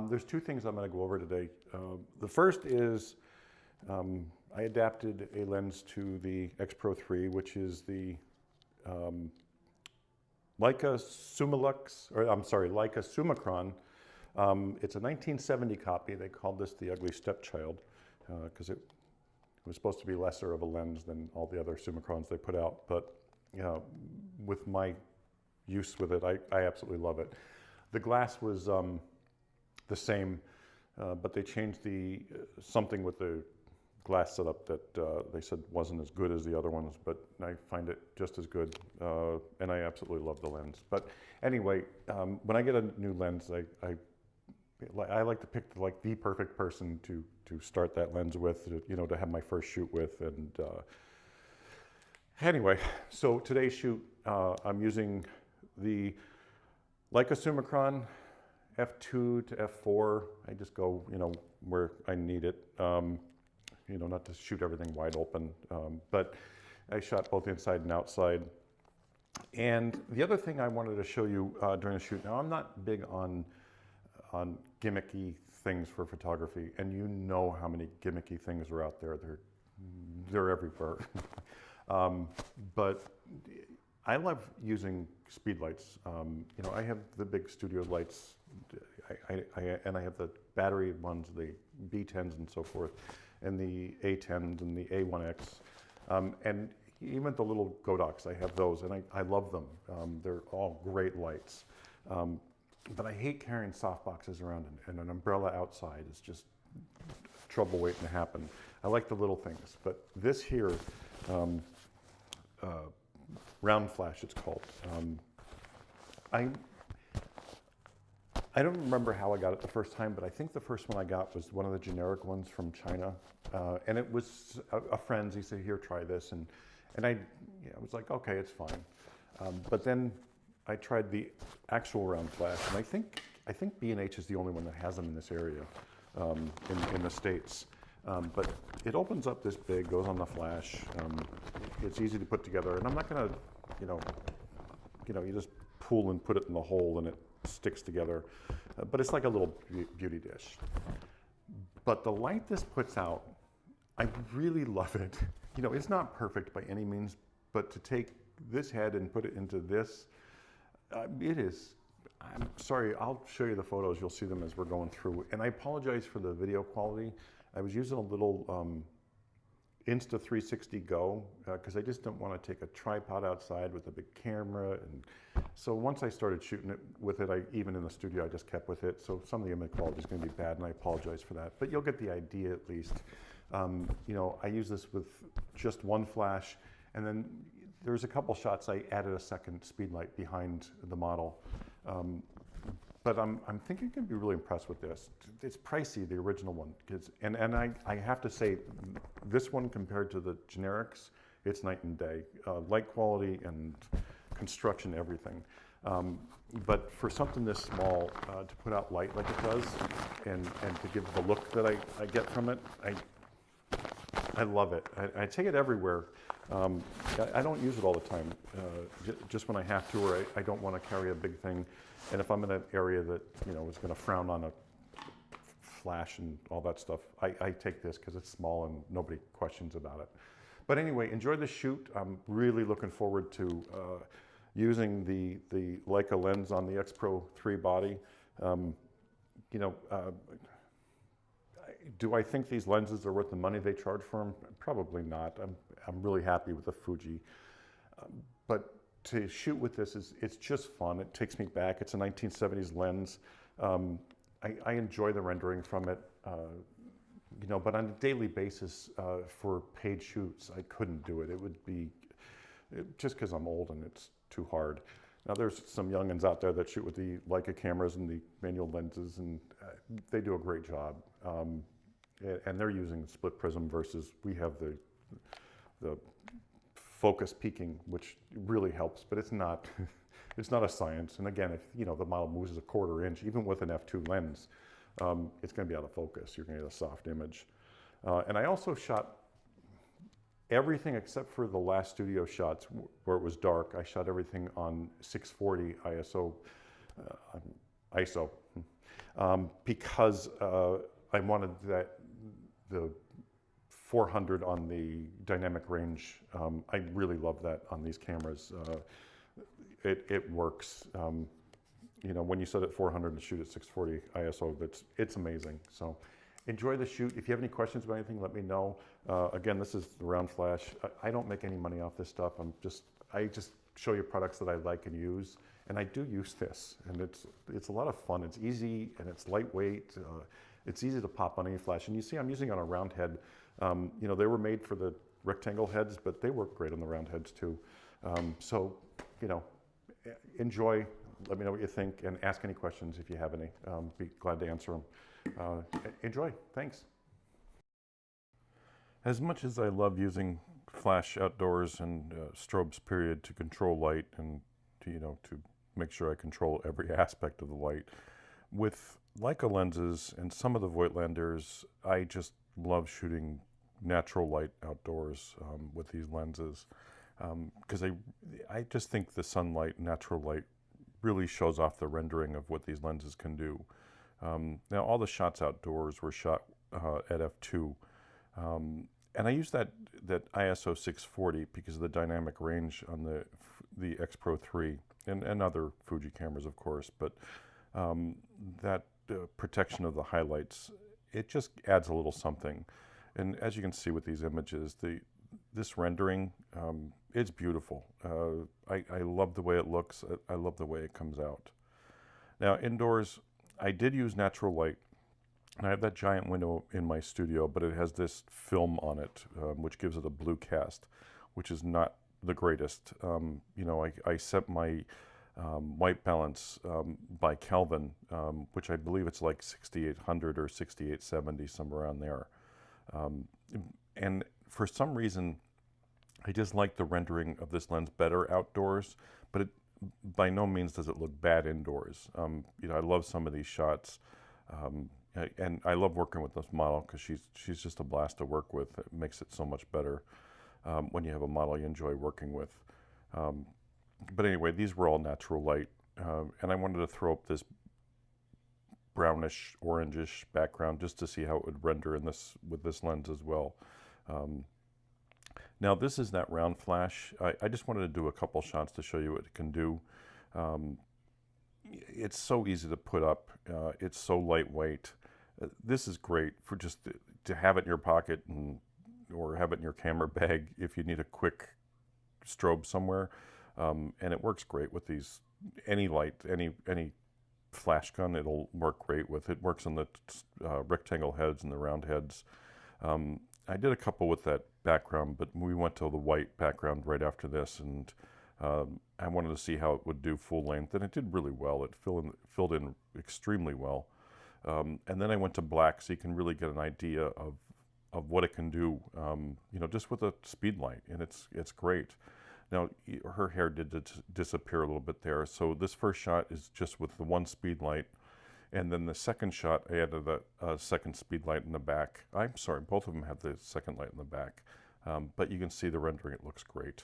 There's two things I'm going to go over today. The first is I adapted a lens to the X-Pro 3, which is the Leica Summicron. It's a 1970 copy. They called this the ugly stepchild because it was supposed to be lesser of a lens than all the other Summicrons they put out. But with my use with it, I absolutely love it. The glass was the same, but they changed something with the glass setup that they said wasn't as good as the other ones, but I find it just as good, and I absolutely love the lens. But anyway, when I get a new lens, I like to pick the perfect person to start that lens with, to have my first shoot with. And anyway, so today's shoot, I'm using the Leica Summicron f2 to f4. I just go, where I need it. Not to shoot everything wide open, but I shot both inside and outside. And the other thing I wanted to show you during the shoot, now I'm not big on gimmicky things for photography, and you know how many gimmicky things are out there. They're everywhere. But I love using speed lights. I have the big studio lights, and I have the battery ones, the B10s and so forth, and the A10s and the A1X, and even the little Godox, I have those, and I love them. They're all great lights. But I hate carrying soft boxes around, and an umbrella outside is just trouble waiting to happen. I like the little things, but this here, round flash it's called. I don't remember how I got it the first time, but I think the first one I got was one of the generic ones from China. And it was a friend's. He said, here, try this. And I was like, okay, it's fine. But then I tried the actual round flash, and I think B&H is the only one that has them in this area, in the States. But it opens up this big, goes on the flash. It's easy to put together, and I'm not gonna, you just pull and put it in the hole and it sticks together. But it's like a little beauty dish. But the light this puts out, I really love it. It's not perfect by any means, but to take this head and put it into this, it is. I'm sorry, I'll show you the photos. You'll see them as we're going through. And I apologize for the video quality. I was using a little Insta360 Go because I just didn't want to take a tripod outside with a big camera. And so once I started shooting it with it, even in the studio, I just kept with it. So some of the image quality is going to be bad, and I apologize for that. But you'll get the idea at least. I use this with just one flash, and then there's a couple shots I added a second speed light behind the model. But I'm thinking you're going to be really impressed with this. It's pricey, the original one, and I have to say, this one compared to the generics, it's night and day. Light quality and construction, everything. But for something this small, to put out light like it does, and to give the look that I get from it, I love it. I take it everywhere. I don't use it all the time, just when I have to, or I don't want to carry a big thing. And if I'm in an area that is going to frown on a flash and all that stuff, I take this because it's small and nobody questions about it. But anyway, enjoy the shoot. I'm really looking forward to using the Leica lens on the X-Pro 3 body. Do I think these lenses are worth the money they charge for them? Probably not. I'm really happy with the Fuji. But to shoot with this, it's just fun. It takes me back. It's a 1970s lens. I enjoy the rendering from it, but on a daily basis for paid shoots, I couldn't do it. It would be, just because I'm old and it's too hard. Now there's some youngins out there that shoot with the Leica cameras and the manual lenses, and they do a great job. And they're using split prism versus we have the focus peaking, which really helps, but it's not it's not a science. And again, if the model moves a quarter inch, even with an f2 lens, it's going to be out of focus. You're going to get a soft image. And I also shot everything except for the last studio shots where it was dark. I shot everything on 640 ISO. because I wanted the 400 on the dynamic range. I really love that on these cameras. It works. You know, when you set it 400 and shoot at 640 ISO, it's amazing. So enjoy the shoot. If you have any questions about anything, let me know. Again, this is the round flash. I don't make any money off this stuff. I just show you products that I like and use. And I do use this, and it's a lot of fun. It's easy and it's lightweight. It's easy to pop on any flash. And you see I'm using it on a round head. You know, they were made for the rectangle heads, but they work great on the round heads too. So, you know, enjoy. Let me know what you think, and ask any questions if you have any. Be glad to answer them. Enjoy. Thanks. As much as I love using flash outdoors and strobes period to control light and to make sure I control every aspect of the light, with Leica lenses and some of the Voigtlanders, I just love shooting natural light outdoors with these lenses, because I just think the sunlight, natural light, really shows off the rendering of what these lenses can do. Now, all the shots outdoors were shot at f2, and I use that ISO 640 because of the dynamic range on the X-Pro 3 and other Fuji cameras, of course, but that protection of the highlights, it just adds a little something. And as you can see with these images, this rendering, it's beautiful. I love the way it looks. I love the way it comes out. Now, indoors, I did use natural light. And I have that giant window in my studio, but it has this film on it, which gives it a blue cast, which is not the greatest. You know, I set my white balance by Kelvin, which I believe it's like 6800 or 6870, somewhere around there. And for some reason, I just like the rendering of this lens better outdoors, but it by no means does it look bad indoors. You know, I love some of these shots. And I love working with this model because she's just a blast to work with. It makes it so much better when you have a model you enjoy working with. But anyway, these were all natural light, and I wanted to throw up this brownish, orangish background just to see how it would render with this lens as well. Now this is that round flash. I just wanted to do a couple shots to show you what it can do. It's so easy to put up. It's so lightweight. This is great for just to have it in your pocket or have it in your camera bag if you need a quick strobe somewhere. And it works great with these, any light, any flash gun, it'll work great with. It works on the rectangle heads and the round heads. I did a couple with that background, but we went to the white background right after this, and I wanted to see how it would do full length, and it did really well. It filled in extremely well. And then I went to black, so you can really get an idea of what it can do, you know, just with a speed light, and it's great. Now, her hair did disappear a little bit there, so this first shot is just with the one speed light, and then the second shot, I added a second speed light in the back. I'm sorry, both of them have the second light in the back, but you can see the rendering, it looks great.